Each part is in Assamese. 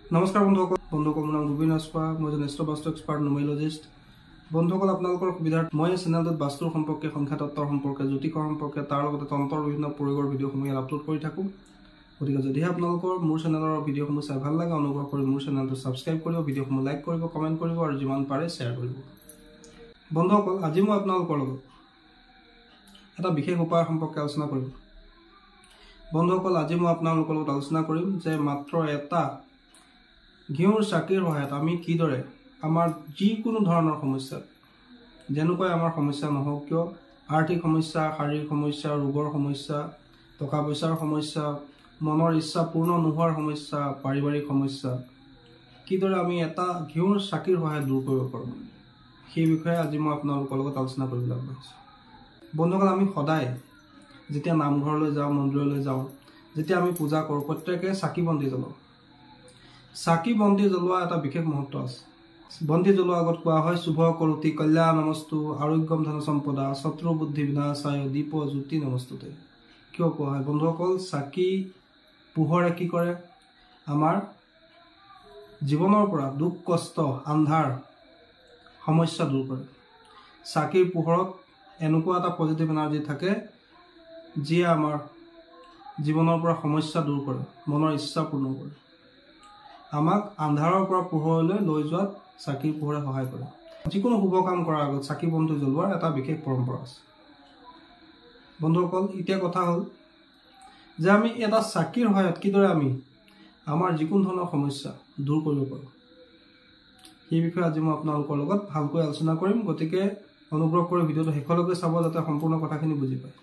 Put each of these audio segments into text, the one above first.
নমস্কাৰ বন্ধুসকল মোৰ নাম গোবিন্দ ৰাজখোৱা মই এজন এষ্ট্ৰ বাস্তু এক্সপাৰ্ট নুমেৰলজিষ্ট বন্ধুসকল আপোনালোকৰ সুবিধাৰ মই চেনেলটোত বাস্তুৰ সম্পৰ্কে সংখ্যা তত্ত্বৰ সম্পৰ্কে জ্যোতিষৰ সম্পৰ্কে তাৰ লগতে তন্ত্ৰৰ বিভিন্ন প্ৰয়োগৰ ভিডিঅ'সমূহ আপলোড কৰি থাকোঁ গতিকে যদিহে আপোনালোকৰ মোৰ চেনেলৰ ভিডিঅ'সমূহ চাই ভাল লাগে অনুগ্ৰহ কৰি মোৰ চেনেলটো ছাবস্ক্ৰাইব কৰিব ভিডিঅ'সমূহ লাইক কৰিব কমেণ্ট কৰিব আৰু যিমান পাৰে শ্বেয়াৰ কৰিব বন্ধুসকল আজি মই আপোনালোকৰ লগত এটা বিশেষ উপায় সম্পৰ্কে আলোচনা কৰিম বন্ধুসকল আজি মই আপোনালোকৰ লগত আলোচনা কৰিম যে মাত্ৰ এটা ঘিউৰ চাকিৰ সহায়ত আমি কিদৰে আমাৰ যিকোনো ধৰণৰ সমস্যা যেনেকৈ আমাৰ সমস্যা নহওক কিয় আৰ্থিক সমস্যা শাৰীৰিক সমস্যা ৰোগৰ সমস্যা টকা পইচাৰ সমস্যা মনৰ ইচ্ছা পূৰ্ণ নোহোৱাৰ সমস্যা পাৰিবাৰিক সমস্যা কিদৰে আমি এটা ঘিউৰ চাকিৰ সহায়ত দূৰ কৰিব পাৰোঁ সেই বিষয়ে আজি মই আপোনালোকৰ লগত আলোচনা কৰিবলৈ আগবাঢ়িছোঁ বন্ধুসকল আমি সদায় যেতিয়া নামঘৰলৈ যাওঁ মন্দিৰলৈ যাওঁ যেতিয়া আমি পূজা কৰোঁ প্ৰত্যেকে চাকি বন্তি জ্বলাওঁ চাকি বন্তি জ্বলোৱা এটা বিশেষ মহত্ব আছে বন্তি জ্বলোৱাৰ আগত কোৱা হয় শুভ কৰোতি কল্যাণমস্তু আৰোগ্যম ধন সম্পদা শত্ৰু বুদ্ধি বিনাশায় দীপ জ্যোতি নমস্তুতে কিয় কোৱা হয় বন্ধুসকল চাকি পোহৰে কি কৰে আমাৰ জীৱনৰ পৰা দুখ কষ্ট আন্ধাৰ সমস্যা দূৰ কৰে চাকিৰ পোহৰত এনেকুৱা এটা পজিটিভ এনাৰ্জি থাকে যিয়ে আমাৰ জীৱনৰ পৰা সমস্যা দূৰ কৰে মনৰ ইচ্ছা পূৰ্ণ কৰে আমাক আন্ধাৰৰ পৰা পোহৰলৈ লৈ যোৱাত চাকিৰ পোহৰে সহায় কৰে যিকোনো শুভ কাম কৰাৰ আগত চাকি বন্তি জ্বলোৱাৰ এটা বিশেষ পৰম্পৰা আছে বন্ধুসকল এতিয়া কথা হ'ল যে আমি এটা চাকিৰ সহায়ত কিদৰে আমি আমাৰ যিকোনো ধৰণৰ সমস্যা দূৰ কৰিব পাৰোঁ সেই বিষয়ে আজি মই আপোনালোকৰ লগত ভালকৈ আলোচনা কৰিম গতিকে অনুগ্ৰহ কৰি ভিডিঅ'টো শেষলৈকে চাব যাতে সম্পূৰ্ণ কথাখিনি বুজি পায়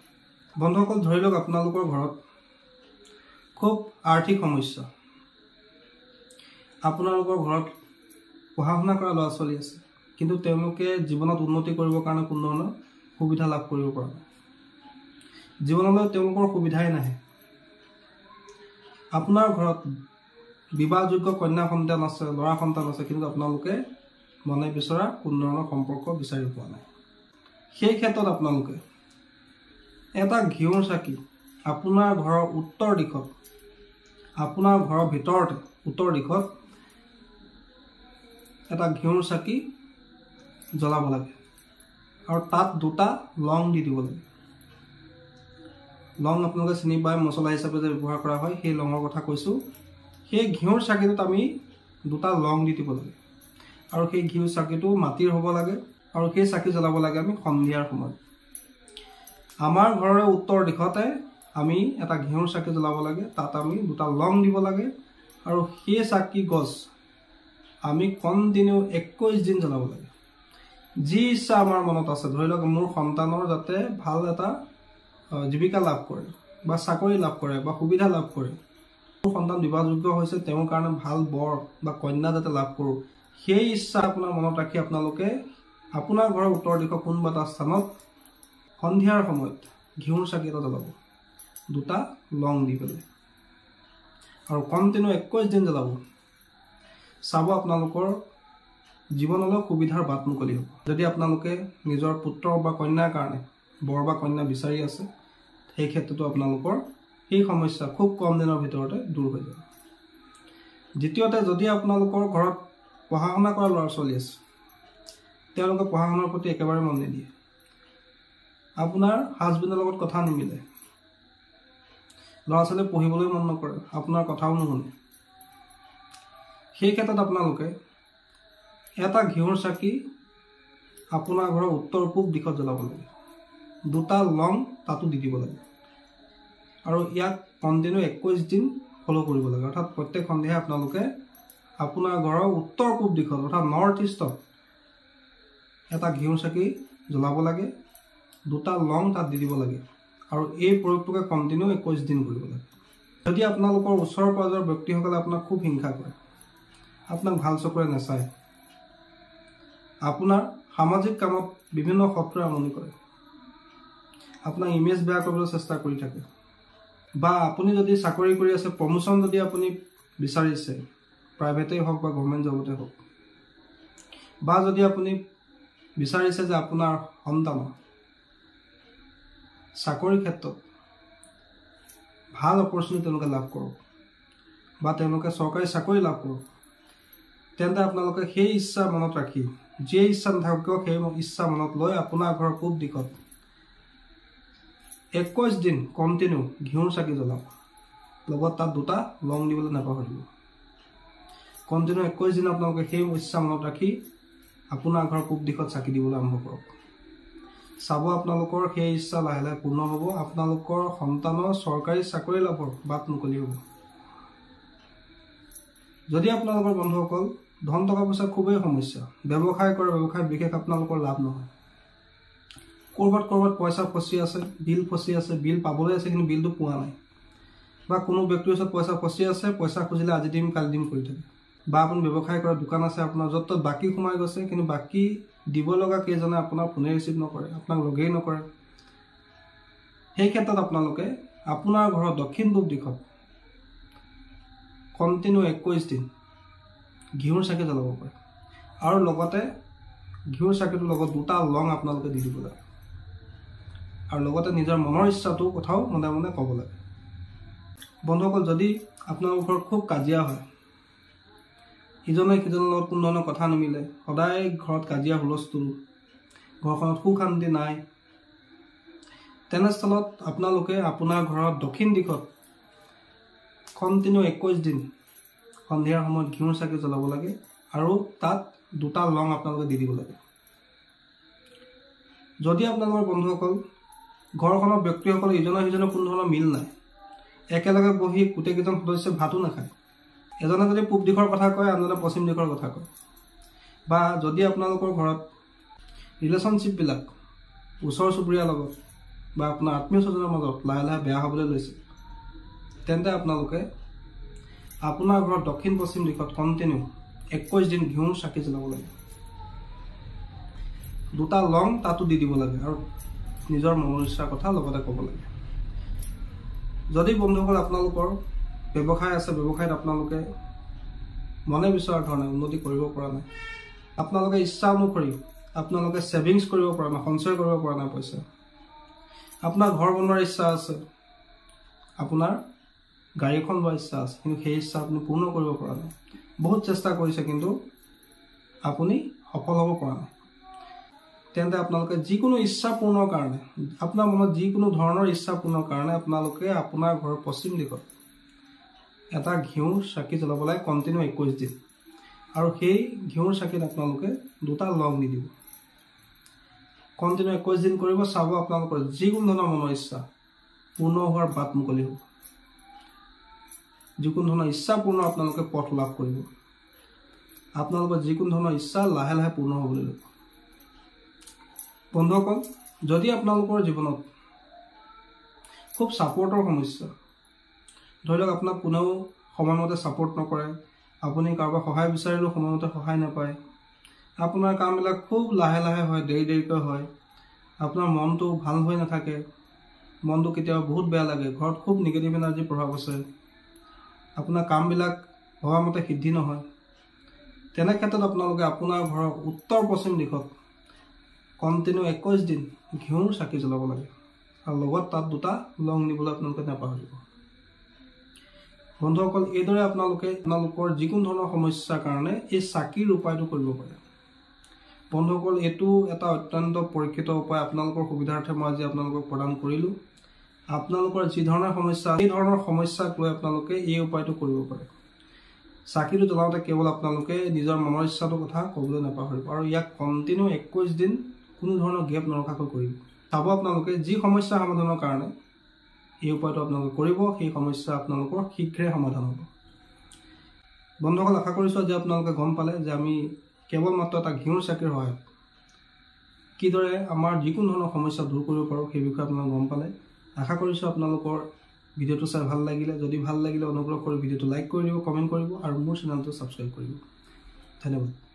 বন্ধুসকল ধৰি লওক আপোনালোকৰ ঘৰত খুব আৰ্থিক সমস্যা আপোনালোকৰ ঘৰত পঢ়া শুনা কৰা ল'ৰা ছোৱালী আছে কিন্তু তেওঁলোকে জীৱনত উন্নতি কৰিবৰ কাৰণে কোনো ধৰণৰ সুবিধা লাভ কৰিব পৰা নাই জীৱনলৈ তেওঁলোকৰ সুবিধাই নাহে আপোনাৰ ঘৰত বিবাহযোগ্য কন্যা সন্তান আছে ল'ৰা সন্তান আছে কিন্তু আপোনালোকে মনে বিচৰা কোনো ধৰণৰ সম্পৰ্ক বিচাৰি পোৱা নাই সেই ক্ষেত্ৰত আপোনালোকে এটা ঘিউৰ চাকি আপোনাৰ ঘৰৰ উত্তৰ দিশত আপোনাৰ ঘৰৰ ভিতৰতে উত্তৰ দিশত এটা ঘিউৰ চাকি জ্বলাব লাগে আৰু তাত দুটা লং দি দিব লাগে লং আপোনালোকে চিনি পায় মছলা হিচাপে যে ব্যৱহাৰ কৰা হয় সেই লঙৰ কথা কৈছোঁ সেই ঘিউৰ চাকিটোত আমি দুটা লং দি দিব লাগে আৰু সেই ঘিউৰ চাকিটো মাটিৰ হ'ব লাগে আৰু সেই চাকি জ্বলাব লাগে আমি সন্ধিয়াৰ সময়ত আমাৰ ঘৰৰে উত্তৰ দিশতে আমি এটা ঘিউৰ চাকি জ্বলাব লাগে তাত আমি দুটা লং দিব লাগে আৰু সেই চাকি গছ আমি কণ্টিনিউ 21 দিন জ্বলাব লাগে যি ইচ্ছা আমাৰ মনত আছে ধৰি লওক মোৰ সন্তানৰ যাতে ভাল এটা জীৱিকা লাভ কৰে বা চাকৰি লাভ কৰে বা সুবিধা লাভ কৰে মোৰ সন্তান বিবাহযোগ্য হৈছে তেওঁৰ কাৰণে ভাল বৰ বা কন্যা যাতে লাভ কৰোঁ সেই ইচ্ছা আপোনাৰ মনত ৰাখি আপোনালোকে আপোনাৰ ঘৰৰ উত্তৰ দিশৰ কোনোবা এটা স্থানত সন্ধিয়াৰ সময়ত ঘিউৰ চাকি এটা জ্বলাব দুটা লং দি পেলাই আৰু কণ্টিনিউ 21 দিন জ্বলাব চাব আপোনালোকৰ জীৱনলৈ সুবিধাৰ বাট মুকলি হ'ব যদি আপোনালোকে নিজৰ পুত্ৰ বা কন্যাৰ কাৰণে বৰ বা কন্যা বিচাৰি আছে সেই ক্ষেত্ৰতো আপোনালোকৰ সেই সমস্যা খুব কম দিনৰ ভিতৰতে দূৰ হৈ যাব দ্বিতীয়তে যদি আপোনালোকৰ ঘৰত পঢ়া শুনা কৰা ল'ৰা ছোৱালী আছে তেওঁলোকে পঢ়া শুনাৰ প্ৰতি একেবাৰে মন নিদিয়ে আপোনাৰ হাজবেণ্ডৰ লগত কথা নিমিলে ল'ৰা ছোৱালীয়ে পঢ়িবলৈ মন নকৰে আপোনাৰ কথাও নুশুনে সেই ক্ষেত্ৰত আপোনালোকে এটা ঘিউৰ চাকি আপোনাৰ ঘৰৰ উত্তৰ পূব দিশত জ্বলাব লাগে দুটা লং তাতো দি দিব লাগে আৰু ইয়াক কণ্টিনিউ 21 দিন ফ'ল' কৰিব লাগে অৰ্থাৎ প্ৰত্যেক সন্ধিয়া আপোনালোকে আপোনাৰ ঘৰৰ উত্তৰ পূব দিশত অৰ্থাৎ নৰ্থ ইষ্টত এটা ঘিউৰ চাকি জ্বলাব লাগে দুটা লং তাত দি দিব লাগে আৰু এই প্ৰয়োগটোকে কণ্টিনিউ 21 দিন কৰিব লাগে যদি আপোনালোকৰ ওচৰৰ পাজৰৰ ব্যক্তিসকলে আপোনাক খুব হিংসা কৰে আপোনাক ভাল চকুৰে নাচায় আপোনাৰ সামাজিক কামত বিভিন্ন শত্ৰুৱে আমনি কৰে আপোনাক ইমেজ বেয়া কৰিবলৈ চেষ্টা কৰি থাকে বা আপুনি যদি চাকৰি কৰি আছে প্ৰমোশ্যন যদি আপুনি বিচাৰিছে প্ৰাইভেটেই হওক বা গভৰ্ণমেণ্ট জবতে হওক বা যদি আপুনি বিচাৰিছে যে আপোনাৰ সন্তানৰ চাকৰিৰ ক্ষেত্ৰত ভাল অপৰচুনিটি তেওঁলোকে লাভ কৰক বা তেওঁলোকে চৰকাৰী চাকৰি লাভ কৰক তেন্তে আপোনালোকে সেই ইচ্ছা মনত ৰাখি যে ইচ্ছা নাথাকক কিয় সেই ইচ্ছা মনত লৈ আপোনাৰ ঘৰৰ পূব দিশত 21 দিন কণ্টিনিউ ঘিউৰ চাকি জ্বলাওক লগত তাত দুটা লং দিবলৈ নাপাহৰিব কণ্টিনিউ 21 দিন আপোনালোকে সেই ইচ্ছা মনত ৰাখি আপোনাৰ ঘৰৰ পূব দিশত চাকি দিবলৈ আৰম্ভ কৰক চাব আপোনালোকৰ সেই ইচ্ছা লাহে লাহে পূৰ্ণ হ'ব আপোনালোকৰ সন্তানৰ চৰকাৰী চাকৰি লাভৰ বাট মুকলি হ'ব যদি আপোনালোকৰ বন্ধুসকল ধন টকা পইচা খুবেই সমস্যা ব্যৱসায় কৰা ব্যৱসায় বিশেষ আপোনালোকৰ লাভ নহয় কৰবাত পইচা ফচি আছে বিল পাবলৈ আছে কিন্তু বিলটো পোৱা নাই বা কোনো ব্যক্তিৰ ওচৰত পইচা ফচি আছে পইচা খুজিলে আজি দিম কালি দিম কৰি থাকে বা আপুনি ব্যৱসায় কৰা দোকান আছে আপোনাৰ য'ত ত'ত বাকী সোমাই গৈছে কিন্তু বাকী দিব লগা কেইজনে আপোনাৰ ফোনে ৰিচিভ নকৰে আপোনাক লগেই নকৰে সেই ক্ষেত্ৰত আপোনালোকে আপোনাৰ ঘৰৰ দক্ষিণ পূব দিশত কণ্টিনিউ 21 দিন ঘিউৰ চাকি জ্বলাব পাৰে আৰু লগতে ঘিউৰ চাকিটোৰ লগত দুটা লং আপোনালোকে দি দিব লাগে আৰু লগতে নিজৰ মনৰ ইচ্ছাটো কথাও মনে মনে ক'ব লাগে বন্ধুসকল যদি আপোনালোকৰ খুব কাজিয়া হয় ইজনে সিজনৰ লগত কোনো ধৰণৰ কথা নিমিলে সদায় ঘৰত কাজিয়া হুলস্থুল ঘৰখনত সুখ শান্তি নাই তেনেস্থলত আপোনালোকে আপোনাৰ ঘৰৰ দক্ষিণ দিশত কণ্টিনিউ 21 দিন সন্ধিয়াৰ সময়ত ঘিউৰ চাকি জ্বলাব লাগে আৰু তাত দুটা লং আপোনালোকে দি দিব লাগে যদি আপোনালোকৰ বন্ধুসকল ঘৰখনৰ ব্যক্তিসকল ইজনৰ সিজনৰ কোনো ধৰণৰ মিল নাই একেলগে বহি গোটেইকেইজন সদস্য ভাতো নাখায় এজনে যদি পূব দিশৰ কথা কয় আনজনে পশ্চিম দিশৰ কথা কয় বা যদি আপোনালোকৰ ঘৰত ৰিলেশ্যনশ্বিপবিলাক ওচৰ চুবুৰীয়াৰ লগত বা আপোনাৰ আত্মীয় স্বজনৰ মাজত লাহে লাহে বেয়া হ'বলৈ লৈছে তেন্তে আপোনালোকে আপোনাৰ ঘৰৰ দক্ষিণ পশ্চিম দিশত কণ্টিনিউ 21 দিন ঘিউৰ চাকি জ্বলাব লাগে দুটা লং তাতো দি দিব লাগে আৰু নিজৰ মনৰ ইচ্ছাৰ কথা লগতে ক'ব লাগে যদি বন্ধুসকল আপোনালোকৰ ব্যৱসায় আছে ব্যৱসায়ত আপোনালোকে মনে বিচৰা ধৰণে উন্নতি কৰিব পৰা নাই আপোনালোকে ইচ্ছা অনুসৰি আপোনালোকে সেভিংছ কৰিব পৰা নাই সঞ্চয় কৰিব পৰা নাই পইচা আপোনাৰ ঘৰ বনোৱাৰ ইচ্ছা আছে আপোনাৰ গাড়ীখন লোৱাৰ ইচ্ছা আছে কিন্তু সেই ইচ্ছা আপুনি পূৰ্ণ কৰিব পৰা নাই বহুত চেষ্টা কৰিছে কিন্তু আপুনি সফল হ'ব পৰা নাই তেন্তে আপোনালোকে যিকোনো ইচ্ছা পূৰ্ণৰ কাৰণে আপোনাৰ মনত যিকোনো ধৰণৰ ইচ্ছা পূৰ্ণৰ কাৰণে আপোনালোকে আপোনাৰ ঘৰৰ পশ্চিম দিশত এটা ঘিউৰ চাকি জ্বলাব লাগে কণ্টিনিউ 21 দিন আৰু সেই ঘিউৰ চাকিত আপোনালোকে দুটা লং দি দিব কণ্টিনিউ 21 দিন কৰিব চাব আপোনালোকৰ যিকোনো ধৰণৰ মনৰ ইচ্ছা পূৰ্ণ হোৱাৰ বাট মুকলি হ'ব যিকোনো ধৰণৰ ইচ্ছা পূৰ্ণ আপোনালোকে পথ লাভ কৰিব আপোনালোকৰ যিকোনো ধৰণৰ ইচ্ছা লাহে লাহে পূৰ্ণ হ'বলৈ ল'ব বন্ধুসকল যদি আপোনালোকৰ জীৱনত খুব ছাপোৰ্টৰ সমস্যা ধৰি লওক আপোনাক কোনেও সময়মতে ছাপোৰ্ট নকৰে আপুনি কাৰোবাৰ সহায় বিচাৰিলেও সময়মতে সহায় নাপায় আপোনাৰ কামবিলাক খুব লাহে লাহে হয় দেৰিকৈ হয় আপোনাৰ মনটো ভাল হৈ নাথাকে মনটো কেতিয়াবা বহুত বেয়া লাগে ঘৰত খুব নিগেটিভ এনাৰ্জি প্ৰভাৱ আছে আপোনাৰ কামবিলাক ভবামতে সিদ্ধি নহয় তেনে ক্ষেত্ৰত আপোনালোকে আপোনাৰ ঘৰৰ উত্তৰ পশ্চিম দিশত কণ্টিনিউ 21 দিন ঘিউৰ চাকি জ্বলাব লাগে আৰু লগত তাত দুটা লং দিবলৈ আপোনালোকে নাপাহৰিব বন্ধুসকল এইদৰে আপোনালোকৰ যিকোনো ধৰণৰ সমস্যাৰ কাৰণে এই চাকিৰ উপায়টো কৰিব পাৰে বন্ধুসকল এইটো এটা অত্যন্ত পৰীক্ষিত উপায় আপোনালোকৰ সুবিধাৰ্থে মই আজি আপোনালোকক প্ৰদান কৰিলোঁ আপোনালোকৰ যি ধৰণৰ সমস্যা এই ধৰণৰ সমস্যাক লৈ আপোনালোকে এই উপায়টো কৰিব পাৰে চাকিটো জ্বলাওঁতে কেৱল আপোনালোকে নিজৰ মনৰ ইচ্ছাটোৰ কথা ক'বলৈ নাপাহৰিব আৰু ইয়াক কণ্টিনিউ 21 দিন কোনো ধৰণৰ গেপ নৰখাকৈ কৰিব চাব আপোনালোকে যি সমস্যা সমাধানৰ কাৰণে এই উপায়টো আপোনালোকে কৰিব সেই সমস্যা আপোনালোকৰ শীঘ্ৰে সমাধান হ'ব বন্ধুসকল আশা কৰিছোঁ যে আপোনালোকে গম পালে যে আমি কেৱল মাত্ৰ এটা ঘিউৰ চাকিৰ সহায়ত কিদৰে আমাৰ যিকোনো ধৰণৰ সমস্যা দূৰ কৰিব পাৰোঁ সেই বিষয়ে আপোনালোকে গম পালে আশা কৰিছোঁ আপোনালোকৰ ভিডিঅ'টো চাই ভাল লাগিলে যদি ভাল লাগিলে অনুগ্ৰহ কৰি ভিডিঅ'টো লাইক কৰি দিব কমেণ্ট কৰিব আৰু মোৰ চেনেলটো ছাবস্ক্ৰাইব কৰিব ধন্যবাদ